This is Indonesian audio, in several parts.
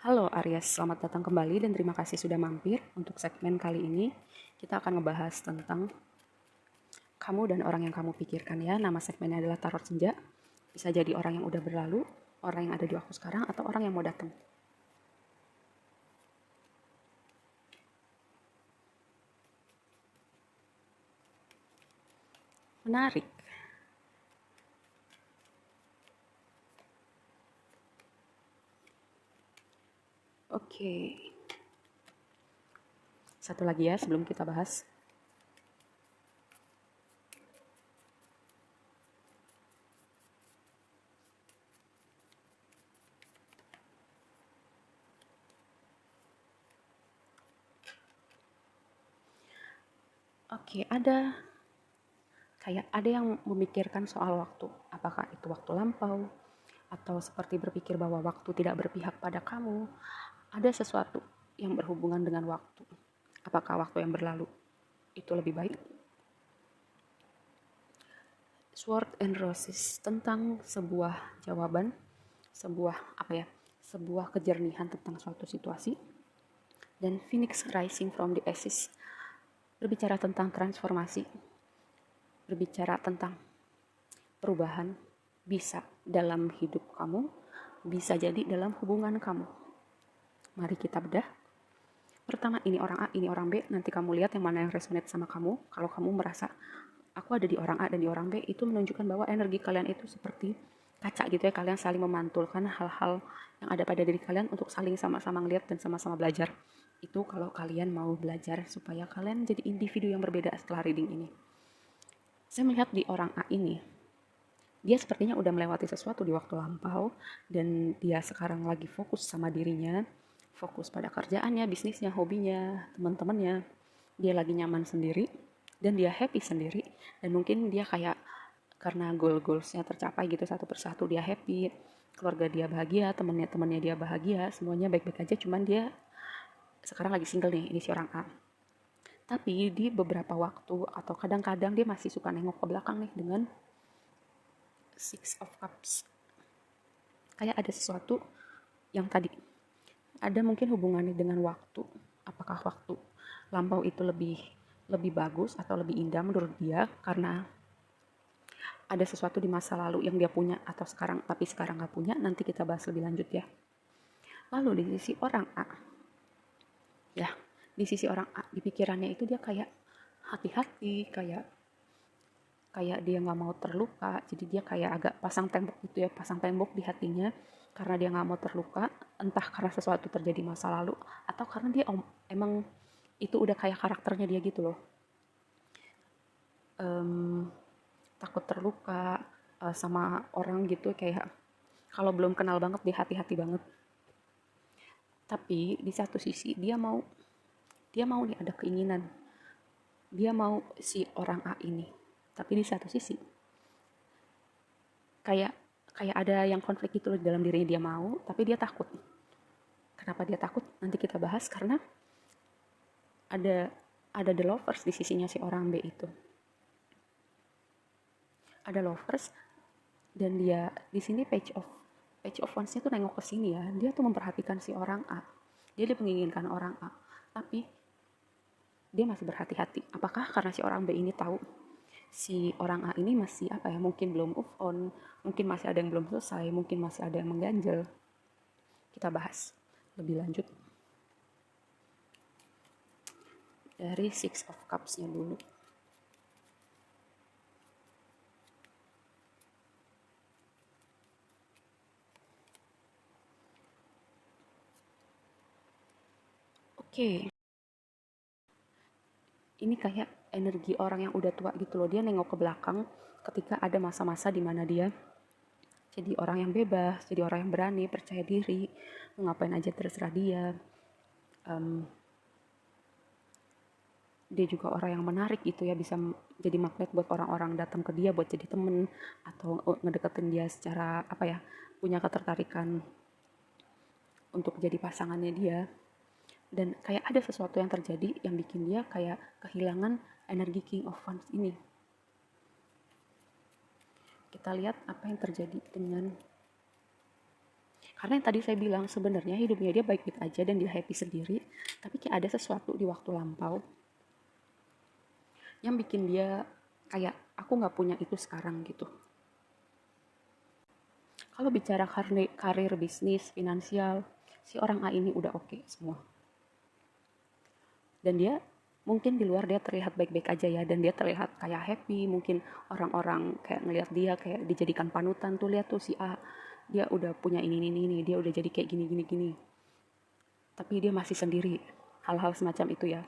Halo Aries, selamat datang kembali dan terima kasih sudah mampir. Untuk segmen kali ini, kita akan ngebahas tentang kamu dan orang yang kamu pikirkan ya. Nama segmennya adalah Tarot Senja. Bisa jadi orang yang udah berlalu, orang yang ada di waktu sekarang, atau orang yang mau datang. Menarik. Oke. Satu lagi ya sebelum kita bahas. Oke, ada yang memikirkan soal waktu. Apakah itu waktu lampau atau seperti berpikir bahwa waktu tidak berpihak pada kamu. Ada sesuatu yang berhubungan dengan waktu. Apakah waktu yang berlalu itu lebih baik? Sword and Roses tentang sebuah jawaban, sebuah kejernihan tentang suatu situasi. Dan Phoenix Rising from the Ashes berbicara tentang transformasi, berbicara tentang perubahan, bisa dalam hidup kamu, bisa jadi dalam hubungan kamu. Mari kita bedah. Pertama, ini orang A, ini orang B. Nanti kamu lihat yang mana yang resonate sama kamu. Kalau kamu merasa aku ada di orang A dan di orang B, itu menunjukkan bahwa energi kalian itu seperti kaca gitu ya. Kalian saling memantulkan hal-hal yang ada pada diri kalian untuk saling sama-sama ngeliat dan sama-sama belajar. Itu kalau kalian mau belajar supaya kalian jadi individu yang berbeda setelah reading ini. Saya melihat di orang A ini, dia sepertinya udah melewati sesuatu di waktu lampau dan dia sekarang lagi fokus sama dirinya, fokus pada kerjaannya, bisnisnya, hobinya, teman-temannya. Dia lagi nyaman sendiri dan dia happy sendiri dan mungkin dia kayak karena goal-goalsnya tercapai gitu satu persatu, dia happy, keluarga dia bahagia, temannya dia bahagia, semuanya baik-baik aja, cuman dia sekarang lagi single nih, ini si orang A. Tapi di beberapa waktu atau kadang-kadang dia masih suka nengok ke belakang nih dengan Six of Cups. Kayak ada sesuatu yang tadi ada mungkin hubungannya dengan waktu. Apakah waktu lampau itu lebih bagus atau lebih indah menurut dia karena ada sesuatu di masa lalu yang dia punya atau sekarang nggak punya. Nanti kita bahas lebih lanjut ya. Lalu di sisi orang A, ya di sisi orang A, di pikirannya itu dia kayak hati-hati, kayak dia nggak mau terluka, jadi dia kayak agak pasang tembok gitu ya, pasang tembok di hatinya karena dia nggak mau terluka, entah karena sesuatu terjadi masa lalu atau karena dia emang itu udah kayak karakternya dia gitu loh. Takut terluka sama orang gitu, kayak kalau belum kenal banget dia hati-hati banget. Tapi di satu sisi dia mau nih, ada keinginan, dia mau si orang A ini. Tapi di satu sisi kayak kayak ada yang konflik gitu loh di dalam dirinya, dia mau tapi dia takut. Kenapa dia takut? Nanti kita bahas karena ada the lovers di sisinya si orang B itu. Ada lovers dan dia di sini page of wands-nya tuh nengok ke sini ya. Dia tuh memperhatikan si orang A. Dia menginginkan orang A. Tapi dia masih berhati-hati. Apakah karena si orang B ini tahu si orang A ini masih mungkin belum move on, mungkin masih ada yang belum selesai, mungkin masih ada yang mengganjal. Kita bahas lebih lanjut dari Six of Cups-nya dulu. Oke. Ini kayak energi orang yang udah tua gitu loh. Dia nengok ke belakang ketika ada masa-masa di mana dia jadi orang yang bebas, jadi orang yang berani, percaya diri, ngapain aja terserah dia. Dia juga orang yang menarik gitu ya, bisa jadi magnet buat orang-orang datang ke dia buat jadi temen atau ngedeketin dia secara punya ketertarikan untuk jadi pasangannya dia. Dan kayak ada sesuatu yang terjadi yang bikin dia kayak kehilangan energi King of Wands ini. Kita lihat apa yang terjadi dengan Karena yang tadi saya bilang, sebenarnya hidupnya dia baik-baik aja dan dia happy sendiri, tapi kayak ada sesuatu di waktu lampau yang bikin dia kayak aku nggak punya itu sekarang gitu. Kalau bicara karir, bisnis, finansial, si orang A ini udah oke semua. Dan dia mungkin di luar dia terlihat baik-baik aja ya, dan dia terlihat kayak happy, mungkin orang-orang kayak ngelihat dia kayak dijadikan panutan, tuh lihat tuh si A, dia udah punya ini, dia udah jadi kayak gini. Tapi dia masih sendiri, hal-hal semacam itu ya.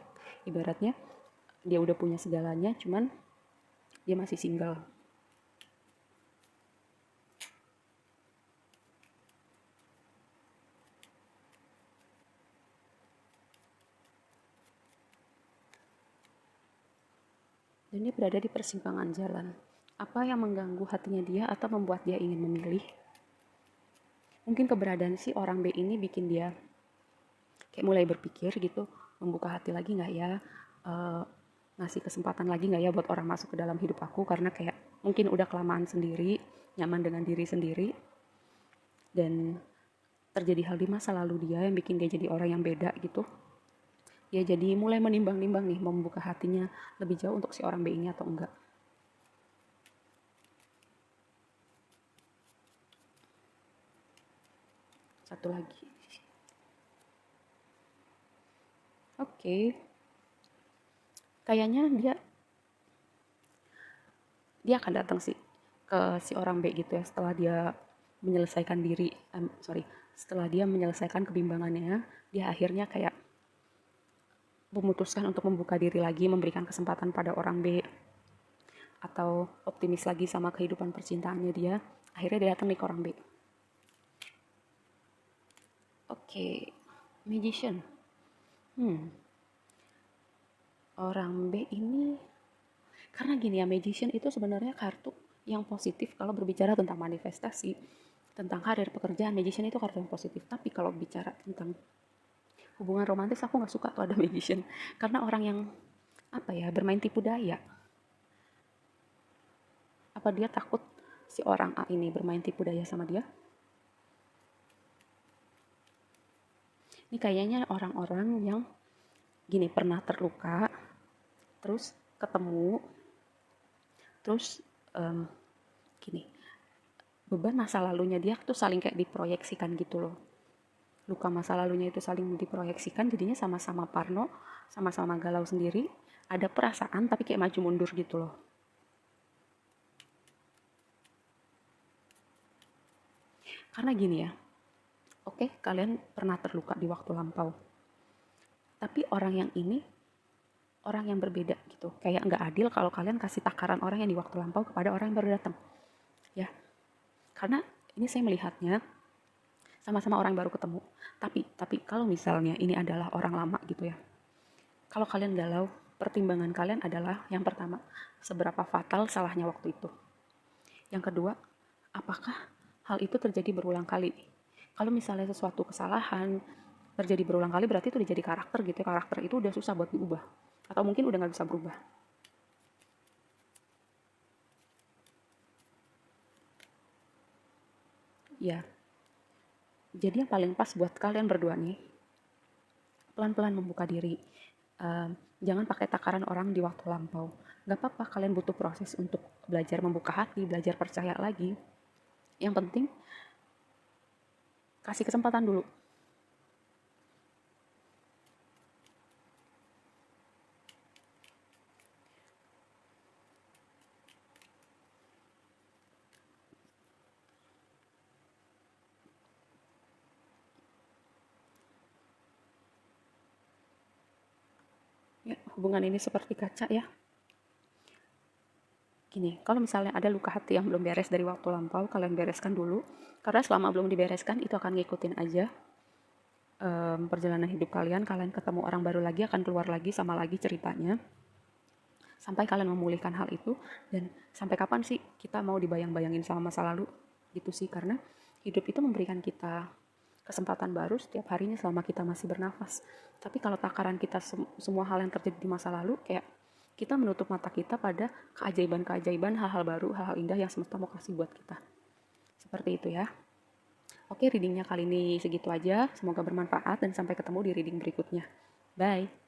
Ibaratnya dia udah punya segalanya, cuman dia masih single. Dan dia berada di persimpangan jalan. Apa yang mengganggu hatinya dia atau membuat dia ingin memilih? Mungkin keberadaan si orang B ini bikin dia kayak mulai berpikir gitu, membuka hati lagi nggak ya, uh, ngasih kesempatan lagi nggak ya buat orang masuk ke dalam hidup aku, karena kayak mungkin udah kelamaan sendiri, nyaman dengan diri sendiri, dan terjadi hal di masa lalu dia yang bikin dia jadi orang yang beda gitu. Dia jadi mulai menimbang-nimbang nih, mau membuka hatinya lebih jauh untuk si orang B ini atau enggak. Satu lagi. Oke. Kayaknya dia akan datang sih ke si orang B gitu ya, setelah dia menyelesaikan setelah dia menyelesaikan kebimbangannya, dia akhirnya kayak memutuskan untuk membuka diri lagi, memberikan kesempatan pada orang B, atau optimis lagi sama kehidupan percintaannya dia. Akhirnya dia datang nih ke orang B. Oke, Magician. Orang B ini, karena gini ya, Magician itu sebenarnya kartu yang positif kalau berbicara tentang manifestasi, tentang karir, pekerjaan. Magician itu kartu yang positif. Tapi kalau bicara tentang hubungan romantis, aku nggak suka tuh ada Magician, karena orang yang bermain tipu daya. Apa dia takut si orang A ini bermain tipu daya sama dia? Ini kayaknya orang-orang yang gini, pernah terluka, terus ketemu, terus gini, beban masa lalunya dia tuh saling kayak diproyeksikan gitu loh. Luka masa lalunya itu saling diproyeksikan, jadinya sama-sama parno, sama-sama galau sendiri, ada perasaan tapi kayak maju mundur gitu loh. Karena gini ya, oke, kalian pernah terluka di waktu lampau, tapi orang yang ini orang yang berbeda gitu. Kayak nggak adil kalau kalian kasih takaran orang yang di waktu lampau kepada orang yang baru datang. Ya, karena ini saya melihatnya sama-sama orang baru ketemu. Tapi kalau misalnya ini adalah orang lama gitu ya, kalau kalian galau, pertimbangan kalian adalah yang pertama, seberapa fatal salahnya waktu itu. Yang kedua, apakah hal itu terjadi berulang kali? Kalau misalnya sesuatu kesalahan terjadi berulang kali, berarti itu udah jadi karakter gitu ya. Karakter itu udah susah buat diubah, atau mungkin udah nggak bisa berubah. Ya, jadi yang paling pas buat kalian berdua nih, pelan-pelan membuka diri. Jangan pakai takaran orang di waktu lampau. Gak apa-apa kalian butuh proses untuk belajar membuka hati, belajar percaya lagi. Yang penting, kasih kesempatan dulu. Ya, hubungan ini seperti kaca ya. Gini, kalau misalnya ada luka hati yang belum beres dari waktu lampau, kalian bereskan dulu. Karena selama belum dibereskan, itu akan ngikutin aja perjalanan hidup kalian. Kalian ketemu orang baru lagi, akan keluar lagi sama lagi ceritanya. Sampai kalian memulihkan hal itu. Dan sampai kapan sih kita mau dibayang-bayangin sama masa lalu? Gitu sih, karena hidup itu memberikan kita kesempatan baru setiap harinya selama kita masih bernafas. Tapi kalau takaran kita semua hal yang terjadi di masa lalu, kayak kita menutup mata kita pada keajaiban-keajaiban, hal-hal baru, hal-hal indah yang semesta mau kasih buat kita. Seperti itu ya. Oke, readingnya kali ini segitu aja. Semoga bermanfaat dan sampai ketemu di reading berikutnya. Bye.